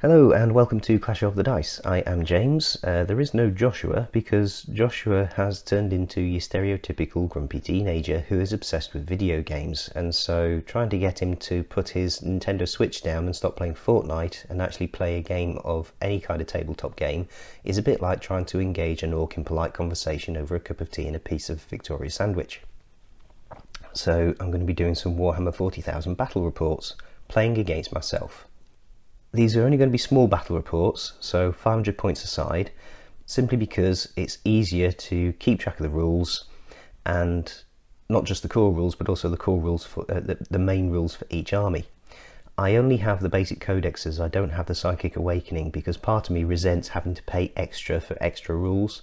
Hello and welcome to Clash of the Dice. I am James. There is no Joshua because Joshua has turned into your stereotypical grumpy teenager who is obsessed with video games, and so trying to get him to put his Nintendo Switch down and stop playing Fortnite and actually play a game of any kind of tabletop game is a bit like trying to engage an orc in polite conversation over a cup of tea and a piece of Victoria sandwich. So I'm going to be doing some Warhammer 40,000 battle reports, playing against myself. These are only going to be small battle reports, so 500 points aside, simply because it's easier to keep track of the rules, and not just the core rules, but also the core rules for the main rules for each army. I only have the basic codexes. I don't have the Psychic Awakening because part of me resents having to pay extra for extra rules.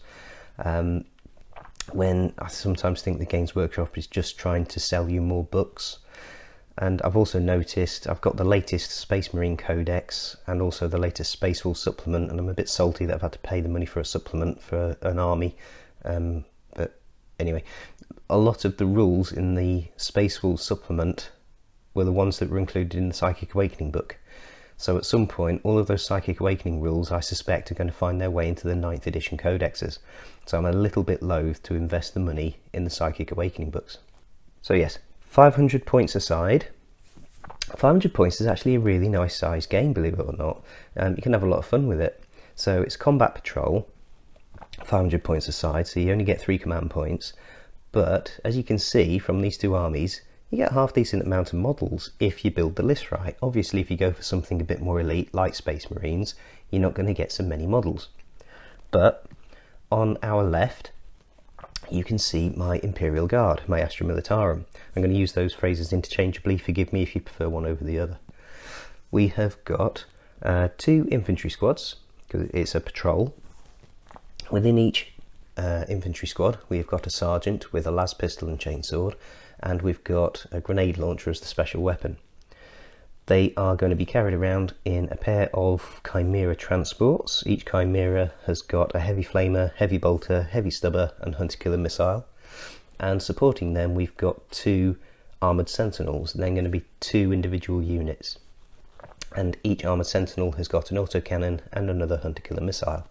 When I sometimes think the Games Workshop is just trying to sell you more books. And I've also noticed I've got the latest Space Marine Codex and also the latest Space Wolf supplement, and I'm a bit salty that I've had to pay the money for a supplement for an army. But anyway, a lot of the rules in the Space Wolf supplement were the ones that were included in the Psychic Awakening book. So at some point, all of those Psychic Awakening rules, I suspect, are going to find their way into the 9th edition codexes. So I'm a little bit loath to invest the money in the Psychic Awakening books. So yes, 500 points aside, 500 points is actually a really nice sized game, believe it or not. You can have a lot of fun with it. So it's combat patrol, 500 points aside, so you only get 3 command points. But as you can see from these two armies, you get a half decent amount of models if you build the list right. Obviously, if you go for something a bit more elite like Space Marines, you're not going to get so many models. But on our left, you can see my Imperial Guard, my Astra Militarum. I'm going to use those phrases interchangeably, forgive me if you prefer one over the other. We have got 2 infantry squads, because it's a patrol. Within each infantry squad, we've got a sergeant with a las pistol and chainsword, and we've got a grenade launcher as the special weapon. They are going to be carried around in a pair of Chimera transports. Each Chimera has got a heavy flamer, heavy bolter, heavy stubber and hunter killer missile. And supporting them we've got 2 armoured sentinels. They're going to be 2 individual units. And each armoured sentinel has got an autocannon and another hunter killer missile.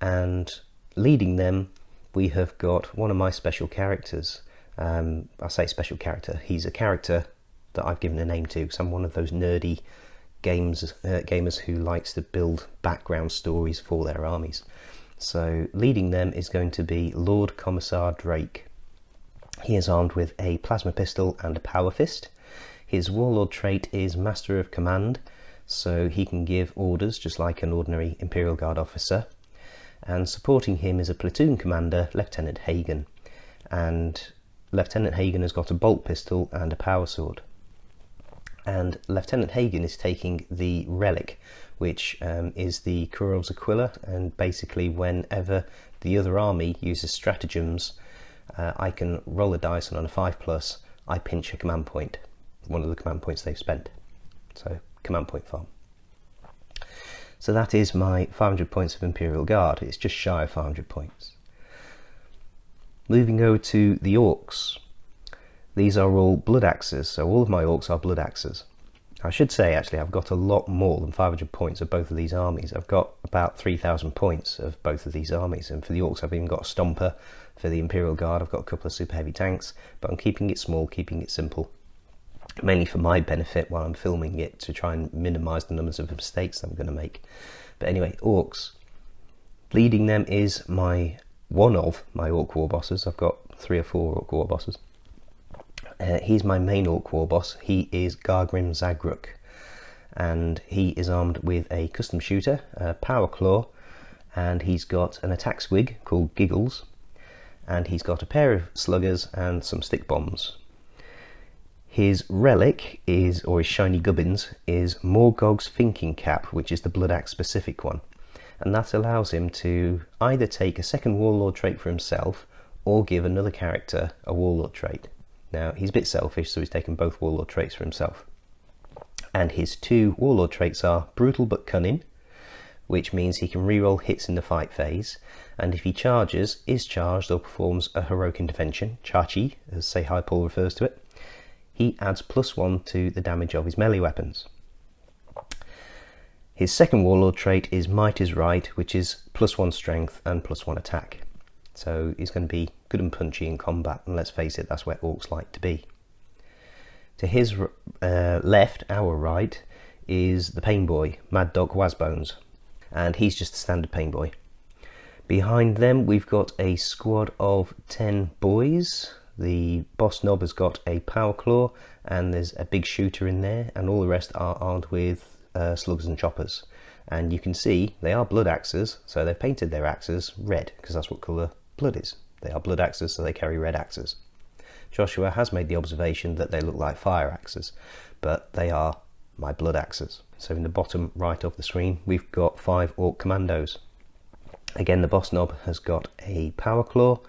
And leading them we have got one of my special characters. I say special character, he's a character that I've given a name to because I'm one of those nerdy gamers who likes to build background stories for their armies. So leading them is going to be Lord Commissar Drake. He is armed with a plasma pistol and a power fist. His warlord trait is Master of Command, so he can give orders just like an ordinary Imperial Guard officer. And supporting him is a platoon commander, Lieutenant Hagen. And Lieutenant Hagen has got a bolt pistol and a power sword. And Lieutenant Hagen is taking the relic, which is the Kurov's Aquila, and basically whenever the other army uses stratagems, I can roll a dice, and on a 5+, I pinch a command point, one of the command points they've spent. So, command point farm. So that is my 500 points of Imperial Guard. It's just shy of 500 points. Moving over to the Orks. These are all blood axes, so all of my Orks are blood axes. I should say actually I've got a lot more than 500 points of both of these armies. I've got about 3,000 points of both of these armies, and for the Orks I've even got a Stomper. For the Imperial Guard I've got a couple of super heavy tanks, but I'm keeping it small, keeping it simple. Mainly for my benefit while I'm filming it, to try and minimise the numbers of mistakes I'm going to make. But anyway, Orks. Leading them is one of my Ork war bosses. I've got 3 or 4 Ork war bosses. He's my main Ork war boss. He is Gargrim Zagruk, and he is armed with a custom shooter, a power claw, and he's got an attack squig called Giggles, and he's got a pair of sluggers and some stick bombs. His relic is, or his shiny gubbins, is Morgog's Thinking Cap, which is the Blood Axe specific one, and that allows him to either take a second warlord trait for himself or give another character a warlord trait. Now, he's a bit selfish, so he's taken both warlord traits for himself. And his 2 warlord traits are Brutal but Cunning, which means he can reroll hits in the fight phase, and if he charges, is charged or performs a heroic intervention, Chachi, as Say Hi Paul refers to it, he adds +1 to the damage of his melee weapons. His second warlord trait is Might is Right, which is +1 strength and +1 attack. So he's going to be good and punchy in combat, and let's face it, that's where orcs like to be. To his left, our right, is the Pain Boy, Mad Dog Wasbones, and he's just a standard Pain Boy. Behind them we've got a squad of 10 boys. The boss knob has got a power claw, and there's a big shooter in there, and all the rest are armed with slugs and choppers. And you can see they are blood axes, so they've painted their axes red, because that's what colour blood is. They are blood axes, so they carry red axes. Joshua has made the observation that they look like fire axes, but they are my blood axes. So in the bottom right of the screen we've got 5 orc commandos. Again, the boss knob has got a power claw,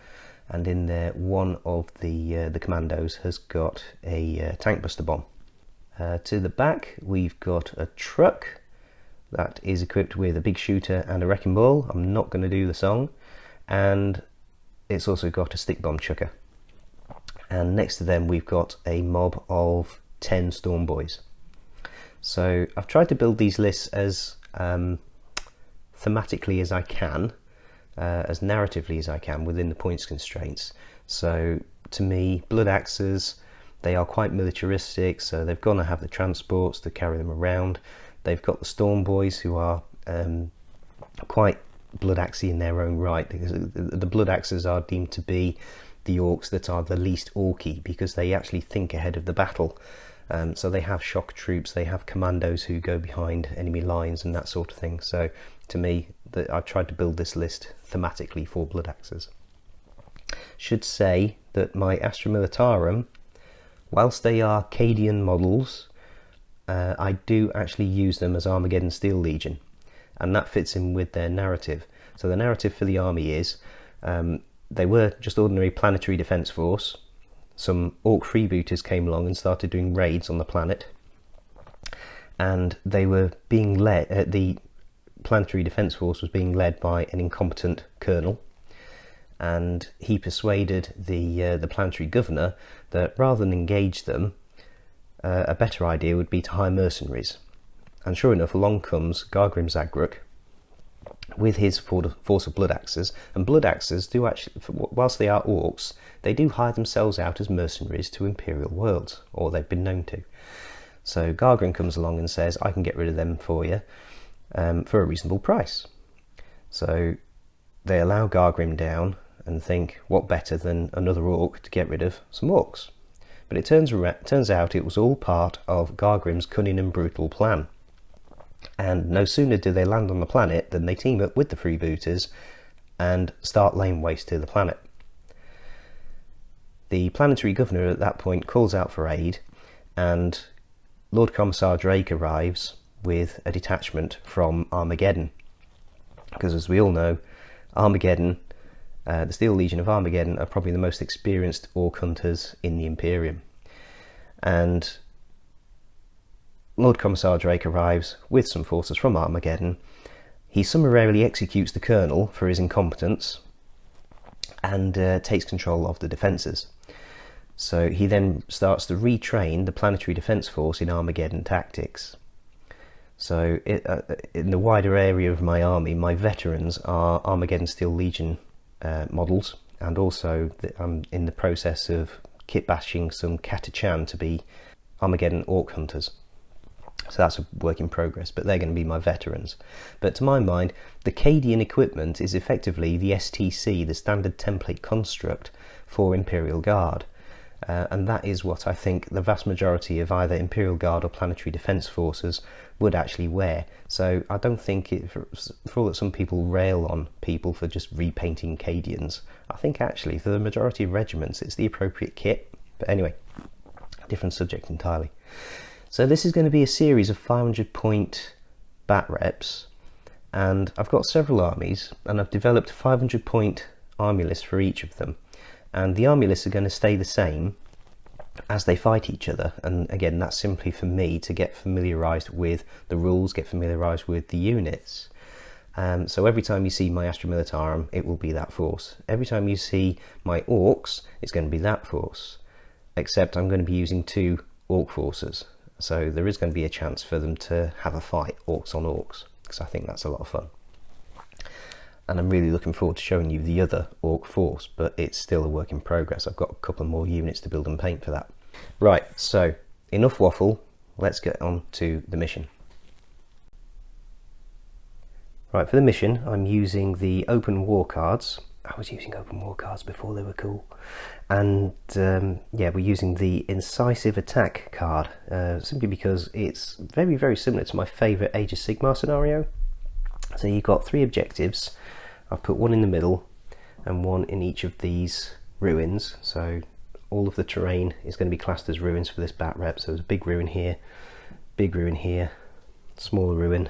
and in there one of the commandos has got a tank buster bomb. To the back we've got a truck that is equipped with a big shooter and a wrecking ball. I'm not going to do the song. And it's also got a stick bomb chucker. And next to them we've got a mob of 10 storm boys. So I've tried to build these lists as thematically as I can, as narratively as I can within the points constraints. So to me, blood axes, they are quite militaristic, so they've got to have the transports to carry them around. They've got the storm boys, who are quite blood axey in their own right, because the blood axes are deemed to be the orcs that are the least orky, because they actually think ahead of the battle. So they have shock troops, they have commandos who go behind enemy lines and that sort of thing. So to me, I've tried to build this list thematically for blood axes. Should say that my Astra Militarum, whilst they are Cadian models, I do actually use them as Armageddon Steel Legion, and that fits in with their narrative. So the narrative for the army is they were just ordinary planetary defence force. Some orc freebooters came along and started doing raids on the planet, and they were being led, the planetary defence force was being led by an incompetent colonel, and he persuaded the planetary governor that rather than engage them, a better idea would be to hire mercenaries. And sure enough, along comes Gargrim Zagruk with his force of blood axes, and blood axes do actually, whilst they are orcs, they do hire themselves out as mercenaries to imperial worlds, or they've been known to. So Gargrim comes along and says, I can get rid of them for you for a reasonable price. So they allow Gargrim down and think, what better than another orc to get rid of some orcs? But it turns out it was all part of Gargrim's cunning and brutal plan. And no sooner do they land on the planet than they team up with the freebooters and start laying waste to the planet. The planetary governor at that point calls out for aid, and Lord Commissar Drake arrives with a detachment from Armageddon. Because as we all know, Armageddon, the Steel Legion of Armageddon, are probably the most experienced orc hunters in the Imperium. And Lord Commissar Drake arrives with some forces from Armageddon. He summarily executes the colonel for his incompetence and takes control of the defences. So he then starts to retrain the planetary defence force in Armageddon tactics. So in the wider area of my army, my veterans are Armageddon Steel Legion models, and also I'm in the process of kit bashing some Catachan to be Armageddon Orc Hunters. So that's a work in progress, but they're going to be my veterans. But to my mind, the Cadian equipment is effectively the STC, the standard template construct for Imperial Guard. And that is what I think the vast majority of either Imperial Guard or Planetary Defence Forces would actually wear. So I don't think, for all that some people rail on people for just repainting Cadians, I think actually for the majority of regiments it's the appropriate kit. But anyway, different subject entirely. So this is going to be a series of 500 point Batreps, and I've got several armies and I've developed 500 point army lists for each of them. And the army lists are going to stay the same as they fight each other, and again that's simply for me to get familiarised with the rules, get familiarised with the units. So every time you see my Astra Militarum, it will be that force. Every time you see my Orks, it's going to be that force, except I'm going to be using 2 Orc forces. so there is going to be a chance for them to have a fight, orcs on orcs, because I think that's a lot of fun. And I'm really looking forward to showing you the other orc force, but it's still a work in progress. I've got a couple of more units to build and paint for that. Right, so enough waffle, let's get on to the mission. Right, for the mission I'm using the open war cards. I was using open war cards before they were cool. And yeah, we're using the Incisive Attack card, simply because it's very, very similar to my favourite Age of Sigmar scenario. So you've got 3 objectives. I've put one in the middle and one in each of these ruins. So all of the terrain is going to be classed as ruins for this Batrep. So there's a big ruin here, smaller ruin,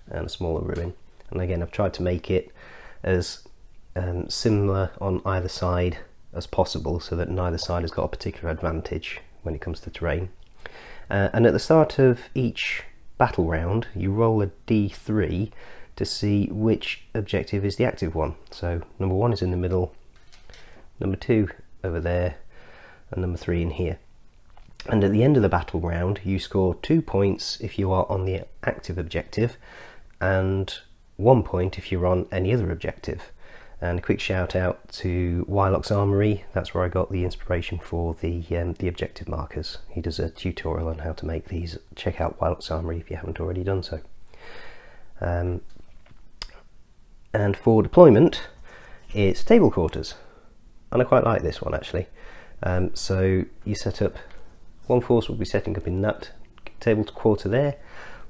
and a smaller ruin. And again, I've tried to make it as similar on either side as possible, so that neither side has got a particular advantage when it comes to terrain. And at the start of each battle round, you roll a d3 to see which objective is the active one. So number 1 is in the middle, number 2 over there, and number 3 in here. And at the end of the battle round, you score 2 points if you are on the active objective, and 1 point if you're on any other objective. And a quick shout out to Warlock's Armory. That's where I got the inspiration for the objective markers. He does a tutorial on how to make these. Check out Warlock's Armory if you haven't already done so. And for deployment, it's table quarters, and I quite like this one actually. So you set up, one force will be setting up in that table quarter there,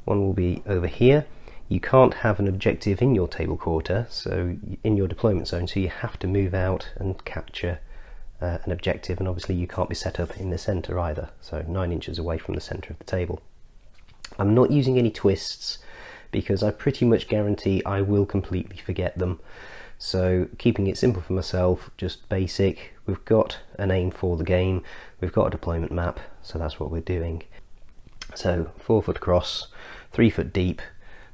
one will be over here. You can't have an objective in your table quarter, so in your deployment zone, so you have to move out and capture an objective, and obviously you can't be set up in the centre either, so 9 inches away from the centre of the table. I'm not using any twists because I pretty much guarantee I will completely forget them, so keeping it simple for myself, just basic. We've got an aim for the game, we've got a deployment map, so that's what we're doing. So 4 foot across, 3 foot deep,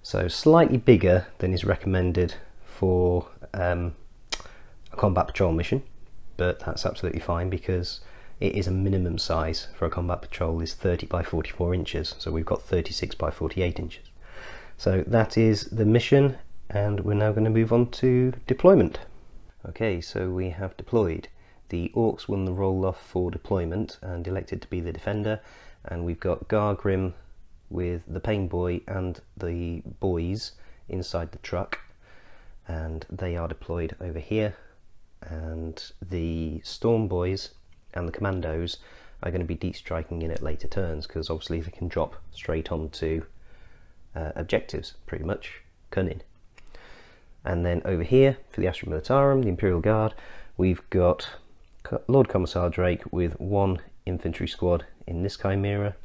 so slightly bigger than is recommended for a combat patrol mission, but that's absolutely fine because it is a minimum size for a combat patrol is 30 by 44 inches, so we've got 36 by 48 inches. So that is the mission, and we're now going to move on to deployment. Okay, so we have deployed. The Orcs won the roll-off for deployment and elected to be the defender, and we've got Gargrim with the Pain Boy and the boys inside the truck, and they are deployed over here, and the Storm Boys and the Commandos are going to be deep striking in at later turns, because obviously they can drop straight onto objectives, pretty much, cunning. And then over here for the Astra Militarum, the Imperial Guard, we've got Lord Commissar Drake with 1 infantry squad in this Chimera.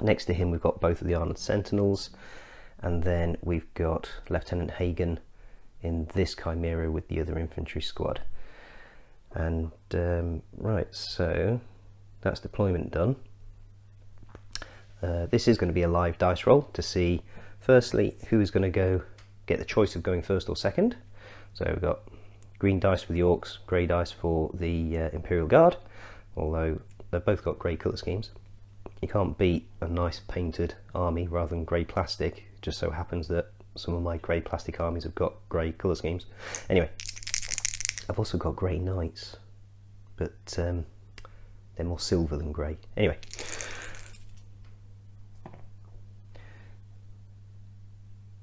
Next to him we've got both of the Armored Sentinels, and then we've got Lieutenant Hagen in this Chimera with the other infantry squad. And right, so that's deployment done. This is going to be a live dice roll to see firstly who is going to get the choice of going first or second. So we've got green dice for the Orcs, grey dice for the Imperial Guard, although they've both got grey colour schemes. You can't beat a nice painted army rather than grey plastic. It just so happens that some of my grey plastic armies have got grey colour schemes. Anyway, I've also got grey knights, but they're more silver than grey. Anyway,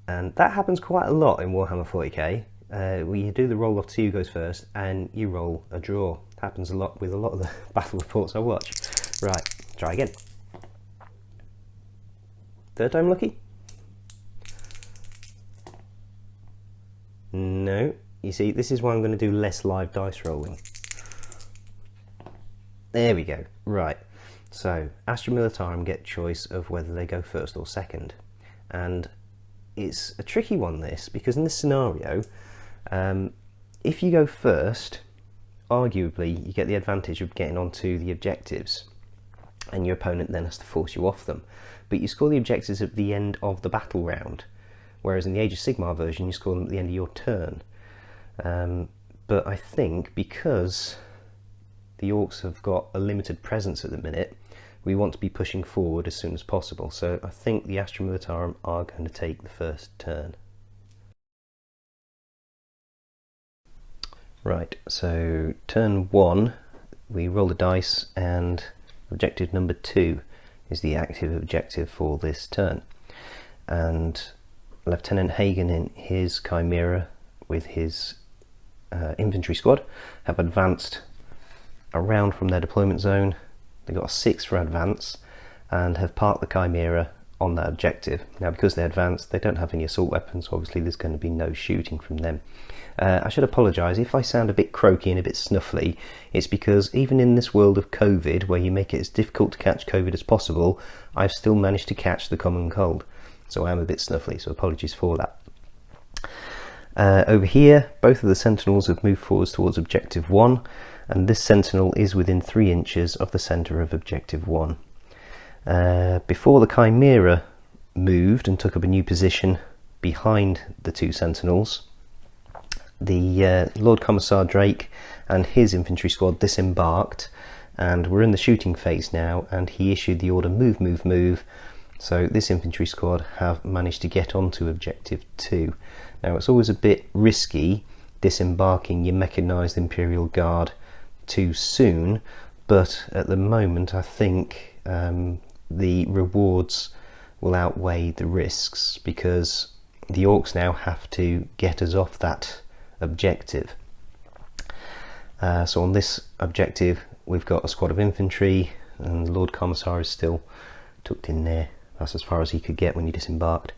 and that happens quite a lot in Warhammer 40k. Where you do the roll off to who goes first, and you roll a draw. Happens a lot with a lot of the battle reports I watch. Right, try again. Third time lucky? No. You see, this is why I'm going to do less live dice rolling. There we go. Right. So, Astra Militarum get choice of whether they go first or second. And it's a tricky one, this, because in this scenario, if you go first, arguably you get the advantage of getting onto the objectives, and your opponent then has to force you off them. But you score the objectives at the end of the battle round, whereas in the Age of Sigmar version you score them at the end of your turn. But I think because the Orcs have got a limited presence at the minute, we want to be pushing forward as soon as possible. So I think the Astra Militarum are going to take the first turn. Right, so turn 1, we roll the dice, and objective number 2 is the active objective for this turn. And Lieutenant Hagen in his Chimera with his infantry squad have advanced around from their deployment zone. They got a 6 for advance and have parked the Chimera on that objective. Now, because they advanced, they don't have any assault weapons, so obviously there's going to be no shooting from them. I should apologise if I sound a bit croaky and a bit snuffly. It's because even in this world of COVID, where you make it as difficult to catch COVID as possible, I've still managed to catch the common cold. So I am a bit snuffly, so apologies for that. Over here, both of the sentinels have moved forwards towards objective 1, and this sentinel is within 3 inches of the centre of objective 1. Before the Chimera moved and took up a new position behind the 2 sentinels, the Lord Commissar Drake and his infantry squad disembarked, and we're in the shooting phase now, and he issued the order move, move, move. So this infantry squad have managed to get onto objective 2. Now, it's always a bit risky disembarking your mechanised Imperial Guard too soon, but at the moment I think the rewards will outweigh the risks, because the Orks now have to get us off that objective. So on this objective we've got a squad of infantry, and the Lord Commissar is still tucked in there. That's as far as he could get when he disembarked.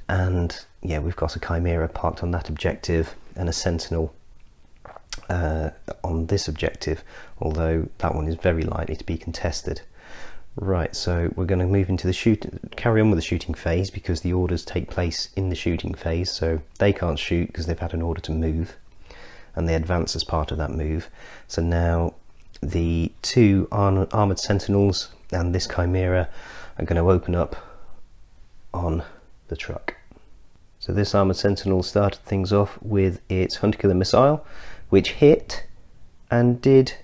And yeah, we've got a Chimera parked on that objective and a sentinel on this objective, although that one is very likely to be contested. Right, so we're going to move into the carry on with the shooting phase, because the orders take place in the shooting phase, so they can't shoot because they've had an order to move, and they advance as part of that move. So now the 2 armoured sentinels and this Chimera are going to open up on the truck. So this armoured sentinel started things off with its hunter-killer missile, which hit and did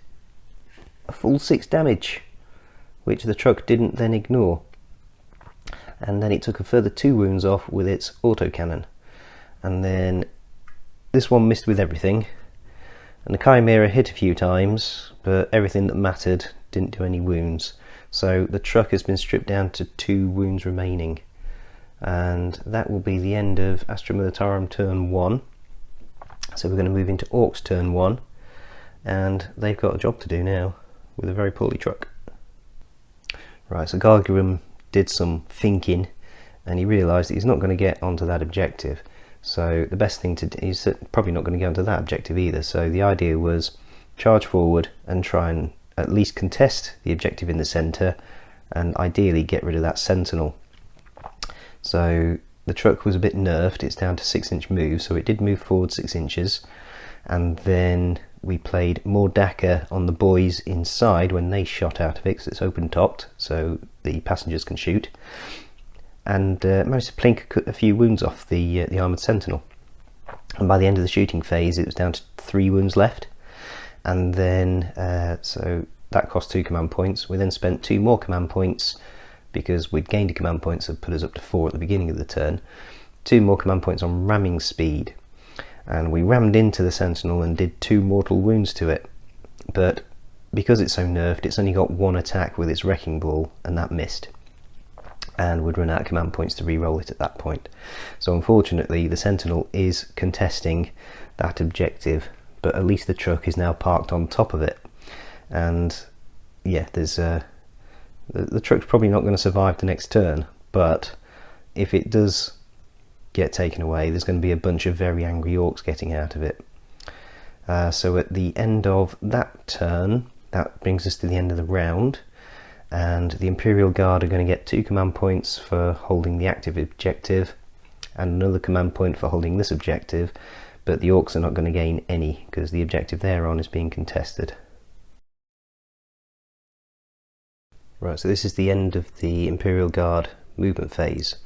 a full 6 damage, which the truck didn't then ignore. And then it took a further 2 wounds off with its autocannon. And then this one missed with everything, and the Chimera hit a few times, but everything that mattered didn't do any wounds. So the truck has been stripped down to 2 wounds remaining. And that will be the end of Astra Militarum turn 1. So we're going to move into Orks turn 1, and they've got a job to do now with a very poorly truck. Right, so Gargurum did some thinking, and he realised that he's not going to get onto that objective. So the best thing to do, he's probably not going to get onto that objective either. So the idea was charge forward and try and at least contest the objective in the centre, and ideally get rid of that sentinel. So the truck was a bit nerfed, it's down to 6-inch move, so it did move forward 6 inches, and then we played more Dakar on the boys inside when they shot out of it, because it's open topped so the passengers can shoot, and managed to plink a few wounds off the armoured sentinel. And by the end of the shooting phase it was down to 3 wounds left, and then so that cost 2 command points. We then spent 2 more command points, because we'd gained a command points that put us up to 4 at the beginning of the turn. 2 more command points on ramming speed, and we rammed into the sentinel and did 2 mortal wounds to it, but because it's so nerfed it's only got 1 attack with its wrecking ball, and that missed, and would run out of command points to re-roll it at that point. So unfortunately the sentinel is contesting that objective, but at least the truck is now parked on top of it. And yeah, there's the truck's probably not going to survive the next turn, but if it does get taken away, there's going to be a bunch of very angry Orks getting out of it. So at the end of that turn, that brings us to the end of the round, and the Imperial Guard are going to get 2 command points for holding the active objective, and another command point for holding this objective, but the Orks are not going to gain any, because the objective they're on is being contested. Right, so this is the end of the Imperial Guard movement phase,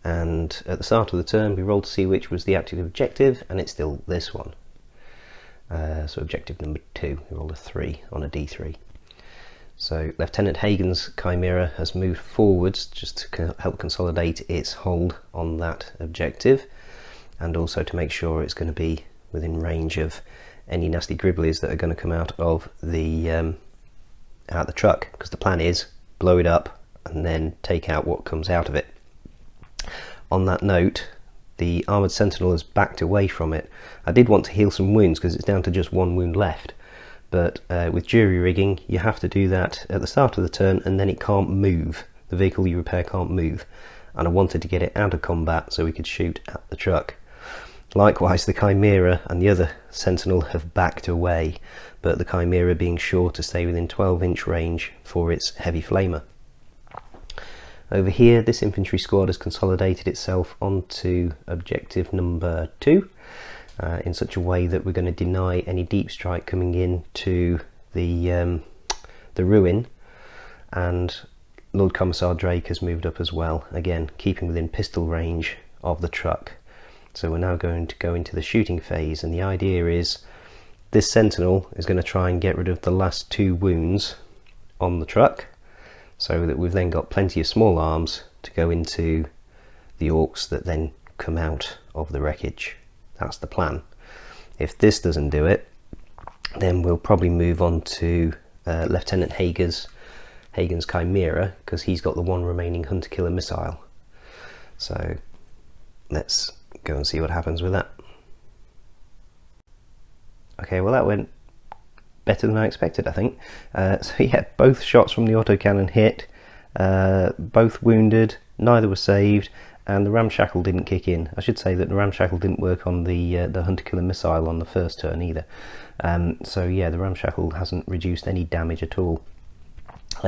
and at the start of the turn we rolled to see which was the active objective, and it's still this one. So objective number 2, we rolled a 3 on a d3. So Lieutenant Hagen's Chimera has moved forwards just to help consolidate its hold on that objective, and also to make sure it's going to be within range of any nasty gribblies that are going to come out of the truck, because the plan is blow it up and then take out what comes out of it. On that note, the Armoured Sentinel has backed away from it. I did want to heal some wounds because it's down to just one wound left, but with jury rigging you have to do that at the start of the turn, and then it can't move. The vehicle you repair can't move, and I wanted to get it out of combat so we could shoot at the truck. Likewise, the Chimera and the other Sentinel have backed away, but the Chimera being sure to stay within 12-inch range for its heavy flamer. Over here, this infantry squad has consolidated itself onto objective number 2 in such a way that we're going to deny any deep strike coming in to the ruin, and Lord Commissar Drake has moved up as well, again keeping within pistol range of the truck. So we're now going to go into the shooting phase, and the idea is this Sentinel is going to try and get rid of the last 2 wounds on the truck, so that we've then got plenty of small arms to go into the Orks that then come out of the wreckage. That's the plan. If this doesn't do it, then we'll probably move on to Lieutenant Hagen's Chimera, because he's got the one remaining hunter killer missile. So let's go and see what happens with that. Okay, well that went better than I expected, I think. So yeah, both shots from the autocannon hit, both wounded, neither were saved, and the ramshackle didn't kick in. I should say that the ramshackle didn't work on the hunter killer missile on the first turn either. So yeah, the ramshackle hasn't reduced any damage at all.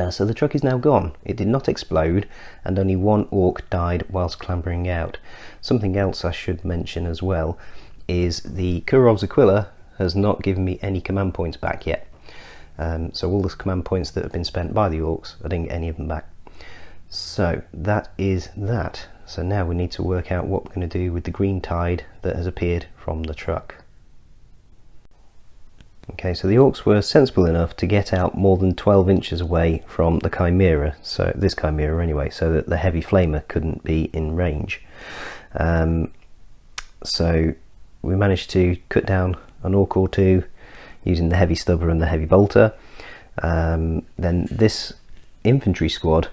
So the truck is now gone. It did not explode, and only one Ork died whilst clambering out. Something else I should mention as well is the Kurov's Aquila has not given me any command points back yet. So all the command points that have been spent by the Orks, I didn't get any of them back. So that is that. So now we need to work out what we're going to do with the green tide that has appeared from the truck. Okay, so the Orks were sensible enough to get out more than 12 inches away from the Chimera, so this Chimera anyway, so that the heavy flamer couldn't be in range. So we managed to cut down an Ork or 2 using the heavy stubber and the heavy bolter. Then this infantry squad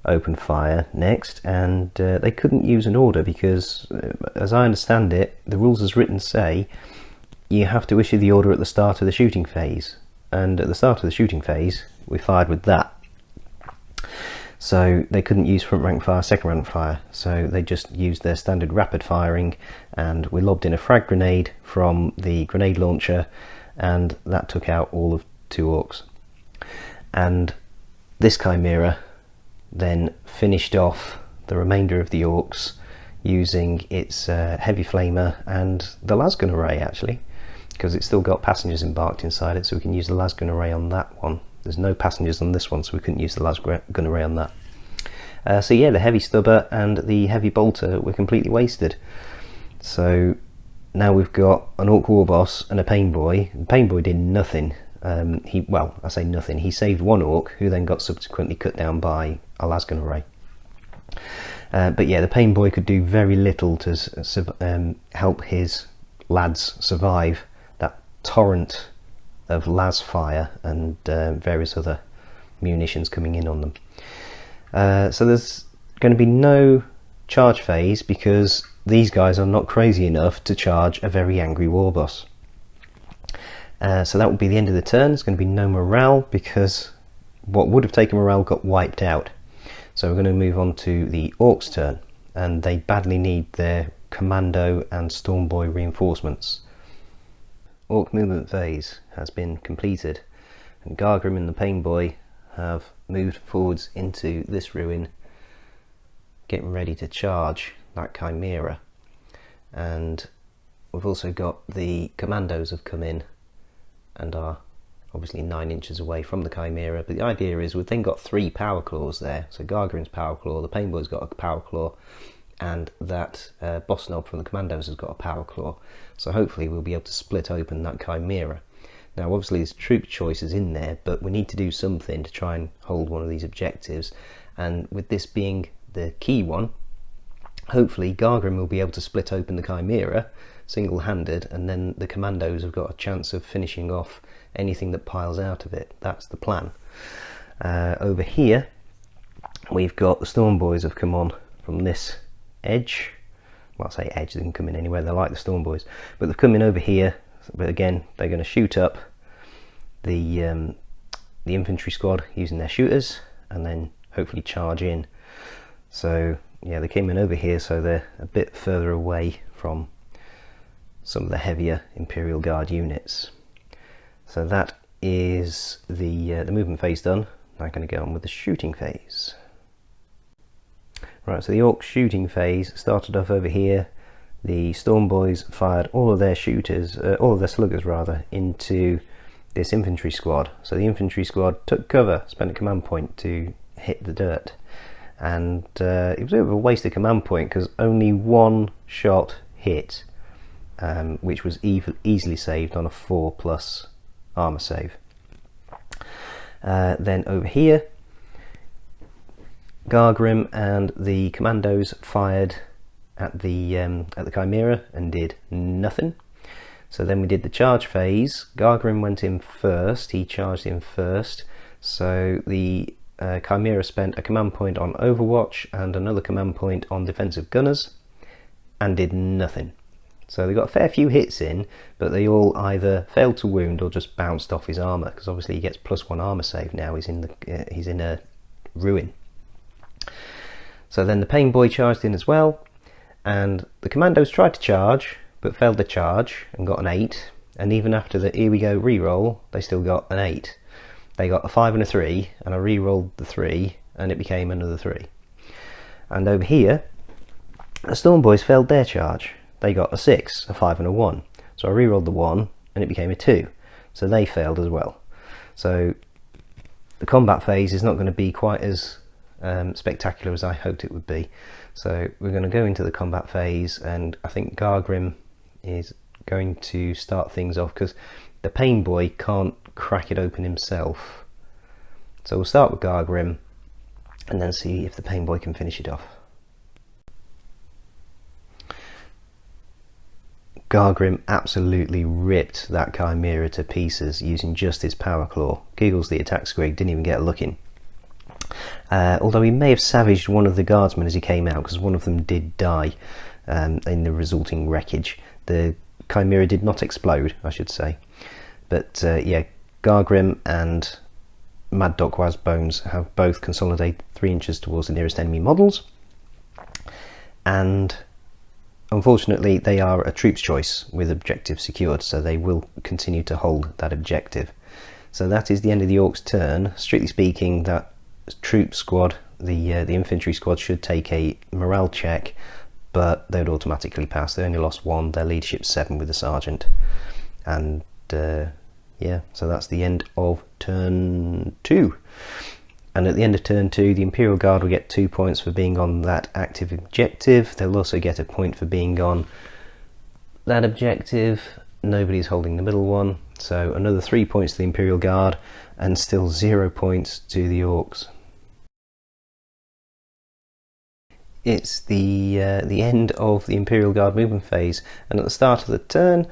opened fire next, and they couldn't use an order because, as I understand it, the rules as written say you have to issue the order at the start of the shooting phase, and at the start of the shooting phase we fired with that. So they couldn't use front rank fire, second rank fire, so they just used their standard rapid firing, and we lobbed in a frag grenade from the grenade launcher, and that took out all of 2 Orks. And this Chimera then finished off the remainder of the Orks using its heavy flamer and the lasgun array, actually, because it's still got passengers embarked inside it, so we can use the lasgun array on that one. There's no passengers on this one, so we couldn't use the lasgun array on that. So yeah, the heavy stubber and the heavy bolter were completely wasted. So now we've got an Ork war boss and a pain boy. The pain boy did nothing. Well, I say nothing. He saved 1 Ork, who then got subsequently cut down by a lasgun array. But yeah, the pain boy could do very little to help his lads survive that torrent of las fire and various other munitions coming in on them. So there's going to be no charge phase because these guys are not crazy enough to charge a very angry war boss. So that will be the end of the turn. There's going to be no morale because what would have taken morale got wiped out. So we're going to move on to the Orks' turn, and they badly need their commando and storm boy reinforcements. Ork movement phase has been completed, and Gargrim and the pain boy have moved forwards into this ruin, getting ready to charge that Chimera. And we've also got the commandos have come in and are obviously 9 inches away from the Chimera, but the idea is we've then got 3 power claws there. So Gargrim's power claw, the pain boy's got a power claw, and that boss knob from the commandos has got a power claw. So hopefully we'll be able to split open that Chimera. Now obviously there's troop choices in there, but we need to do something to try and hold one of these objectives, and with this being the key one, hopefully Gargrim will be able to split open the Chimera single-handed, and then the commandos have got a chance of finishing off anything that piles out of it. That's the plan. Over here we've got the Storm Boys have come on from this edge. Well, I say edge, they can come in anywhere, they're like the Storm Boys, but they've come in over here. But again, they're going to shoot up the infantry squad using their shooters, and then hopefully charge in. So yeah, they came in over here, so they're a bit further away from some of the heavier Imperial Guard units. So that is the movement phase done. Now I'm going to go on with the shooting phase. Right, so the Orc shooting phase started off over here. The Storm Boys fired all of their shooters, all of their sluggers rather, into this infantry squad. So the infantry squad took cover, spent a command point to hit the dirt, and it was a bit of a waste of command point because only one shot hit, which was easily saved on a 4+ armor save. Then over here, Gargrim and the commandos fired at the Chimera and did nothing. So then we did the charge phase. Gargrim went in first, he charged in first, so the Chimera spent a command point on Overwatch and another command point on defensive gunners and did nothing. So they got a fair few hits in, but they all either failed to wound or just bounced off his armour, because obviously he gets +1 armour save now. He's in a ruin. So then the Pain Boy charged in as well, and the commandos tried to charge but failed to charge and got an 8, and even after the here we go reroll, they still got an 8. They got a 5 and a 3, and I re-rolled the 3 and it became another 3. And over here the Storm Boys failed their charge. They got a 6, a 5 and a 1, so I re-rolled the 1 and it became a 2, so they failed as well. So the combat phase is not going to be quite as spectacular as I hoped it would be. So we're going to go into the combat phase, and I think Gargrim is going to start things off because the Pain Boy can't crack it open himself. So we'll start with Gargrim and then see if the Pain Boy can finish it off. Gargrim absolutely ripped that Chimera to pieces using just his power claw. Giggles the attack squig didn't even get a look in. Although he may have savaged one of the guardsmen as he came out, because one of them did die in the resulting wreckage. The Chimera did not explode, I should say. But yeah, Gargrim and Mad Doc Wazbones have both consolidated 3 inches towards the nearest enemy models, and unfortunately they are a troops choice with objective secured, so they will continue to hold that objective. So that is the end of the Orcs' turn. Strictly speaking, that troop squad, the infantry squad, should take a morale check, but they would automatically pass. They only lost 1, their leadership's 7 with the sergeant, and yeah, so that's the end of turn 2. And at the end of turn 2, the Imperial Guard will get 2 points for being on that active objective. They'll also get a point for being on that objective. Nobody's holding the middle one, so another 3 points to the Imperial Guard, and still 0 points to the Orcs. It's the end of the Imperial Guard movement phase, and at the start of the turn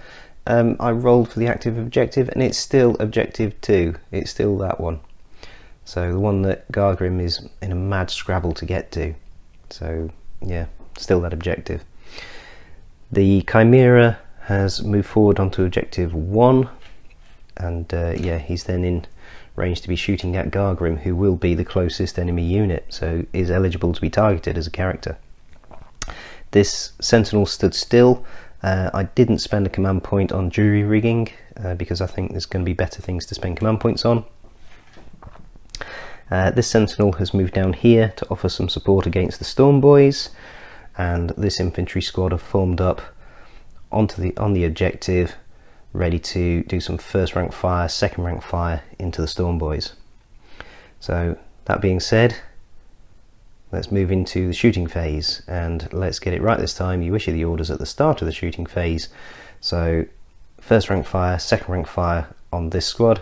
I rolled for the active objective, and it's still objective 2. It's still that one. So the one that Gargrim is in a mad scrabble to get to. So yeah, still that objective. The Chimera has moved forward onto objective 1, and yeah, he's then in range to be shooting at Gargrim, who will be the closest enemy unit, so is eligible to be targeted as a character. This Sentinel stood still. I didn't spend a command point on jury rigging because I think there's going to be better things to spend command points on. This Sentinel has moved down here to offer some support against the Storm Boys, and this infantry squad have formed up on the objective, ready to do some first rank fire, second rank fire into the Storm Boys. So that being said, let's move into the shooting phase, and let's get it right this time. You issue the orders at the start of the shooting phase. So first rank fire, second rank fire on this squad.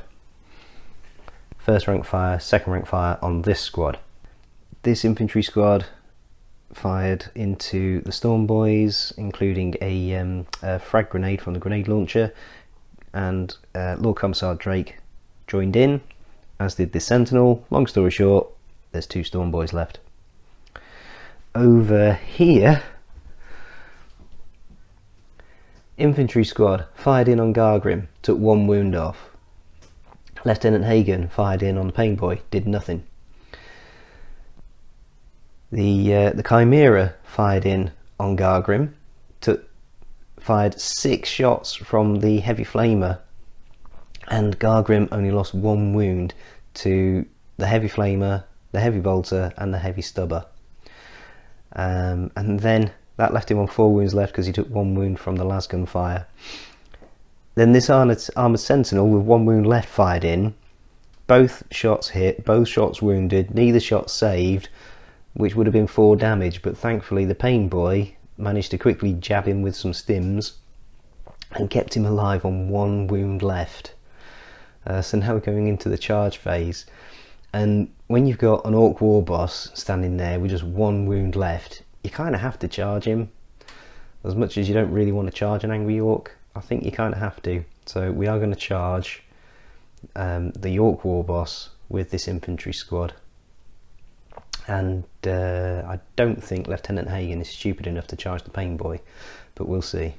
First rank fire, second rank fire on this squad. This infantry squad fired into the Storm Boys, including a frag grenade from the grenade launcher, and Lord Commissar Drake joined in, as did this Sentinel. Long story short, there's 2 Storm Boys left. Over here, infantry squad fired in on Gargrim, took 1 wound off. Lieutenant Hagen fired in on the Pain Boy, did nothing. The Chimera fired in on Gargrim, fired 6 shots from the Heavy Flamer, and Gargrim only lost 1 wound to the Heavy Flamer, the Heavy Bolter and the Heavy Stubber. And then that left him on 4 wounds left because he took 1 wound from the lasgun fire. Then this armoured Sentinel with 1 wound left fired in. Both shots hit, both shots wounded, neither shot saved, which would have been 4 damage, but thankfully the Pain Boy managed to quickly jab him with some stims and kept him alive on 1 wound left. So now we're going into the charge phase, and when you've got an Orc war boss standing there with just 1 wound left, you kind of have to charge him. As much as you don't really want to charge an angry Orc, I think you kind of have to. So we are going to charge the Orc war boss with this infantry squad. And I don't think Lieutenant Hagen is stupid enough to charge the Pain Boy, but we'll see.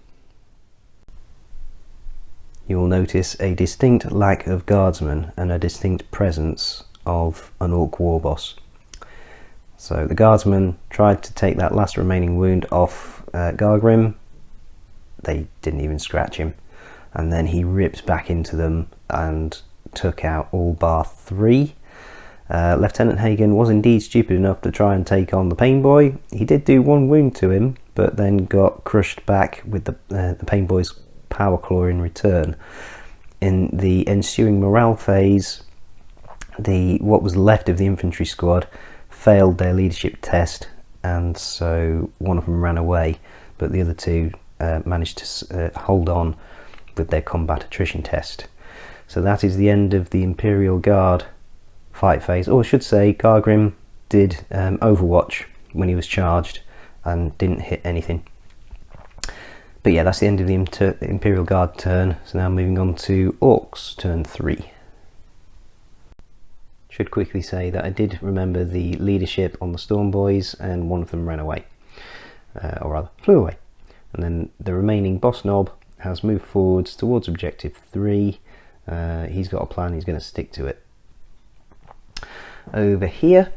You will notice a distinct lack of guardsmen and a distinct presence of an Orc war boss. So the guardsmen tried to take that last remaining wound off Gargrim. They didn't even scratch him, and then he ripped back into them and took out all bar 3. Lieutenant Hagen was indeed stupid enough to try and take on the Pain Boy. He did do 1 wound to him, but then got crushed back with the Pain Boy's power claw in return. In the ensuing morale phase, what was left of the infantry squad failed their leadership test, and so one of them ran away, but the other 2 managed to hold on with their combat attrition test. So that is the end of the Imperial Guard fight phase. Or I should say, Gargrim did Overwatch when he was charged and didn't hit anything. But yeah, that's the end of the Imperial Guard turn. So now moving on to Orcs turn 3. Should quickly say that I did remember the leadership on the Storm Boys, and one of them ran away, or rather flew away. And then the remaining boss knob has moved forwards towards objective 3. He's got a plan, he's going to stick to it. Over here,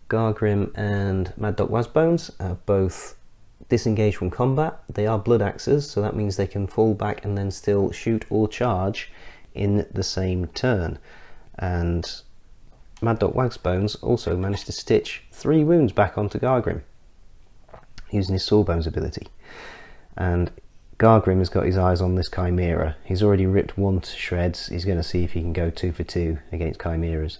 Gargrim and Mad Dog Wasbones have both disengaged from combat. They are blood axes, so that means they can fall back and then still shoot or charge in the same turn. And Mad Dog Wasbones also managed to stitch 3 wounds back onto Gargrim using his Sawbones ability. And Gargrim has got his eyes on this Chimera. He's already ripped 1 to shreds. He's going to see if he can go 2 for 2 against Chimeras.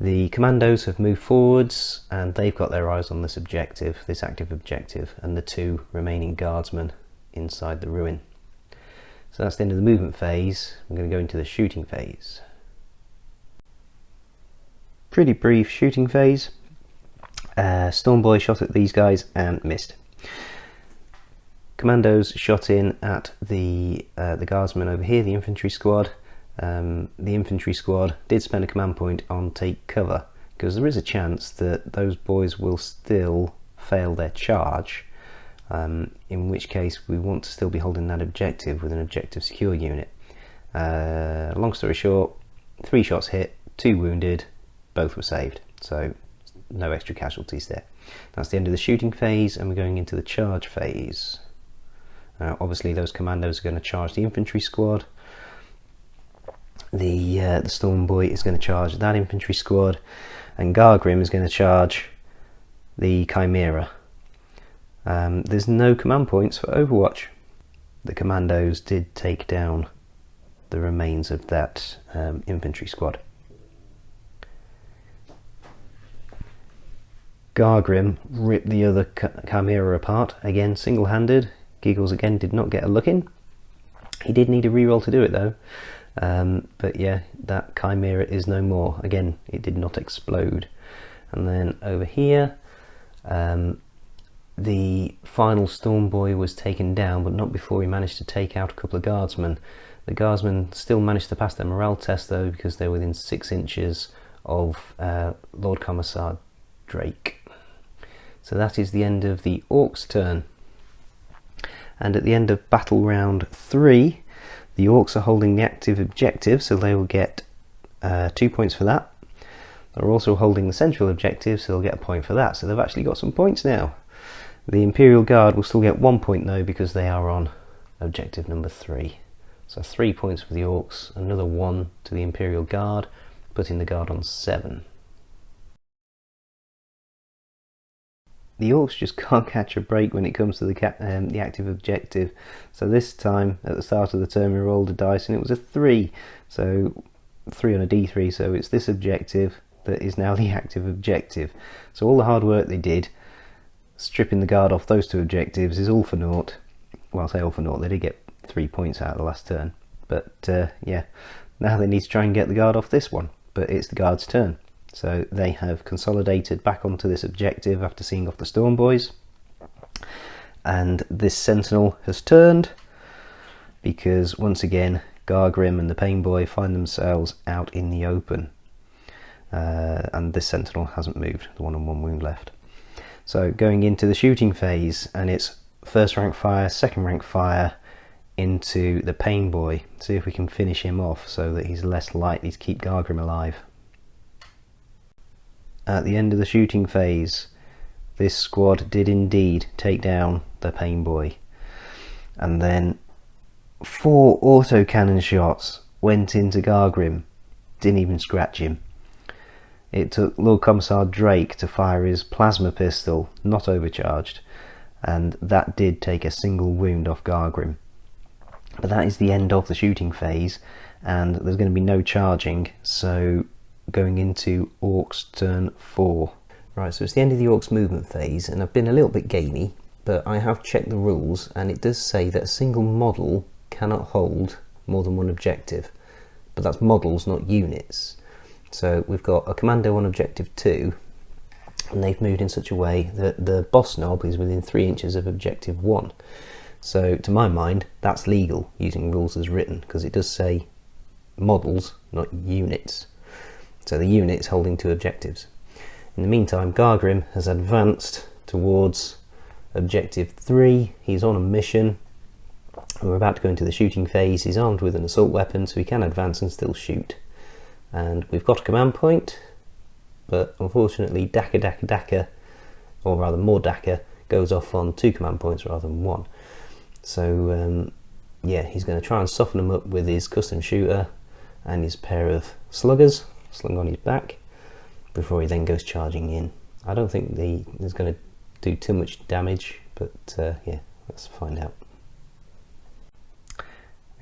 The commandos have moved forwards, and they've got their eyes on this objective, this active objective, and the 2 remaining guardsmen inside the ruin. So that's the end of the movement phase. I'm going to go into the shooting phase. Pretty brief shooting phase. Stormboy shot at these guys and missed. Commandos shot in at the guardsmen over here, the infantry squad. The infantry squad did spend a command point on take cover, because there is a chance that those boys will still fail their charge, in which case we want to still be holding that objective with an objective secure unit. Long story short, 3 shots hit, 2 wounded, both were saved, so no extra casualties there. That's the end of the shooting phase, and we're going into the charge phase. Obviously those commandos are going to charge the infantry squad. The Storm Boy is going to charge that infantry squad, and Gargrim is going to charge the Chimera. There's no command points for Overwatch. The commandos did take down the remains of that infantry squad. Gargrim ripped the other Chimera apart, again single-handed. Giggles again did not get a look in. He did need a reroll to do it though, but yeah, that Chimera is no more. Again, it did not explode. And then over here, the final Storm Boy was taken down, but not before he managed to take out a couple of guardsmen. The guardsmen still managed to pass their morale test though, because they're within 6 inches of Lord Commissar Drake. So that is the end of the Orks' turn. And at the end of battle round 3, the Orks are holding the active objective, so they will get 2 points for that. They're also holding the central objective, so they'll get a point for that. So they've actually got some points now. The Imperial Guard will still get 1 point though, because they are on objective number 3. So 3 points for the Orks, another 1 to the Imperial Guard, putting the Guard on 7. The Orks just can't catch a break when it comes to the active objective. So this time, at the start of the turn, we rolled a dice and it was a 3. So 3 on a d3, so it's this objective that is now the active objective. So all the hard work they did, stripping the Guard off those 2 objectives, is all for naught. Well, I say all for naught, they did get 3 points out of the last turn. But yeah, now they need to try and get the Guard off this one. But it's the Guard's turn. So they have consolidated back onto this objective after seeing off the Storm Boys. And this Sentinel has turned, because once again, Gargrim and the Pain Boy find themselves out in the open. And this Sentinel hasn't moved, the one on 1 wound left. So going into the shooting phase, and it's first rank fire, second rank fire into the Pain Boy. See if we can finish him off so that he's less likely to keep Gargrim alive. At the end of the shooting phase, this squad did indeed take down the Pain Boy. And then 4 autocannon shots went into Gargrim, didn't even scratch him. It took Lord Commissar Drake to fire his plasma pistol, not overcharged, and that did take a single wound off Gargrim. But that is the end of the shooting phase, and there's going to be no charging, so going into Orks turn 4. Right, so it's the end of the Orks movement phase, and I've been a little bit gamey, but I have checked the rules, and it does say that a single model cannot hold more than 1 objective, but that's models, not units. So we've got a commando on objective 2, and they've moved in such a way that the boss knob is within 3 inches of objective 1. So to my mind, that's legal using rules as written, because it does say models, not units. So the unit's holding 2 objectives. In the meantime, Gargrim has advanced towards objective 3. He's on a mission. We're about to go into the shooting phase. He's armed with an assault weapon, so he can advance and still shoot. And we've got a command point, but unfortunately Daka, or rather more Daka, goes off on 2 command points rather than 1. So yeah, he's going to try and soften him up with his custom shooter and his pair of sluggers slung on his back before he then goes charging in. I don't think he's going to do too much damage, but yeah, let's find out.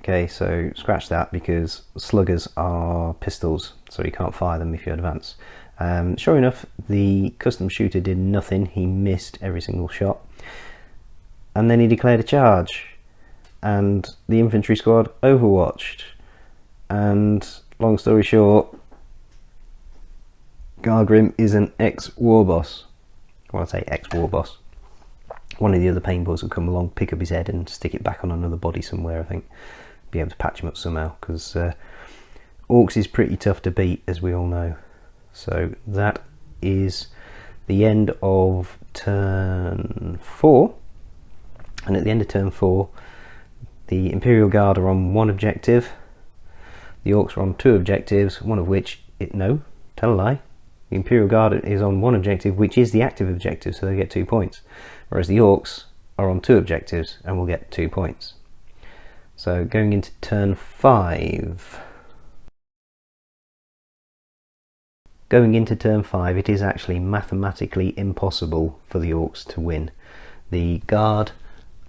Okay, so scratch that, because sluggers are pistols, so you can't fire them if you advance. Sure enough, the custom shooter did nothing. He missed every single shot, and then he declared a charge, and the infantry squad overwatched, and long story short, Gargrim is an ex-war boss. Well, I say ex-war boss. One of the other Pain Boys will come along, pick up his head and stick it back on another body somewhere, I think. Be able to patch him up somehow, because Orks is pretty tough to beat, as we all know. So that is the end of turn 4. And at the end of turn 4, the Imperial Guard are on 1 objective. The Orks are on 2 objectives, one of which, no, tell a lie. The Imperial Guard is on 1 objective, which is the active objective, so they get 2 points. Whereas the Orks are on 2 objectives and will get 2 points. So going into turn 5. Going into turn 5, it is actually mathematically impossible for the Orks to win. The Guard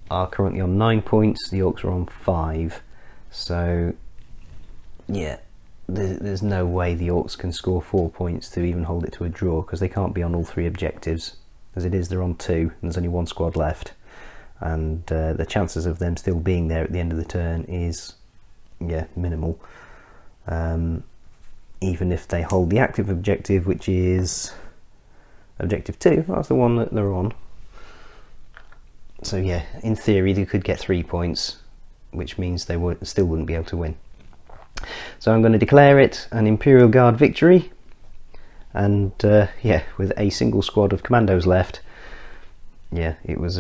are currently on 9 points, the Orks are on 5. So yeah, there's no way the Orks can score 4 points to even hold it to a draw, because they can't be on all 3 objectives. As it is, they're on 2 and there's only 1 squad left, and the chances of them still being there at the end of the turn is, yeah, minimal. Even if they hold the active objective, which is objective 2, that's the one that they're on. So yeah, in theory they could get 3 points, which means they still wouldn't be able to win. So I'm going to declare it an Imperial Guard victory, and yeah, with a single squad of commandos left. Yeah, it was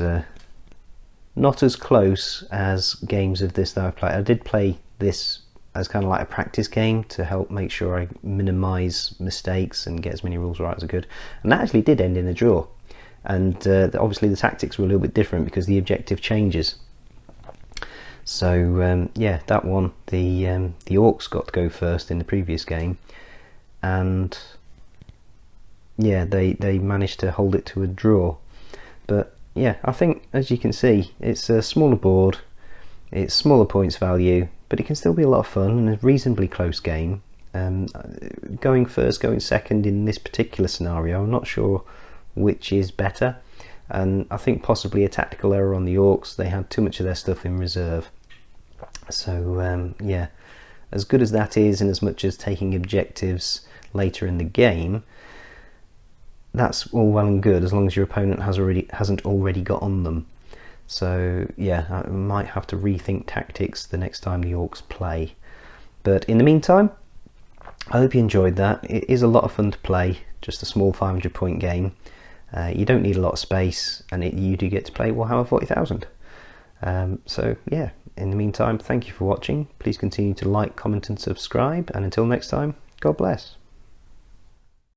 not as close as games of this that I've played. I did play this as kind of like a practice game to help make sure I minimise mistakes and get as many rules right as I could, and that actually did end in a draw. And obviously the tactics were a little bit different because the objective changes. So yeah, that one, the Orks got to go first in the previous game, and yeah, they managed to hold it to a draw. But yeah, I think, as you can see, it's a smaller board, it's smaller points value, but it can still be a lot of fun and a reasonably close game. Going first, going second in this particular scenario, I'm not sure which is better, and I think possibly a tactical error on the Orks. They had too much of their stuff in reserve. So yeah, as good as that is, and as much as taking objectives later in the game, that's all well and good as long as your opponent hasn't already got on them. So yeah, I might have to rethink tactics the next time the Orks play. But in the meantime, I hope you enjoyed that. It is a lot of fun to play, just a small 500 point game. You don't need a lot of space, and you do get to play Warhammer 40,000. So yeah, in the meantime, thank you for watching. Please continue to like, comment and subscribe, and until next time, God bless.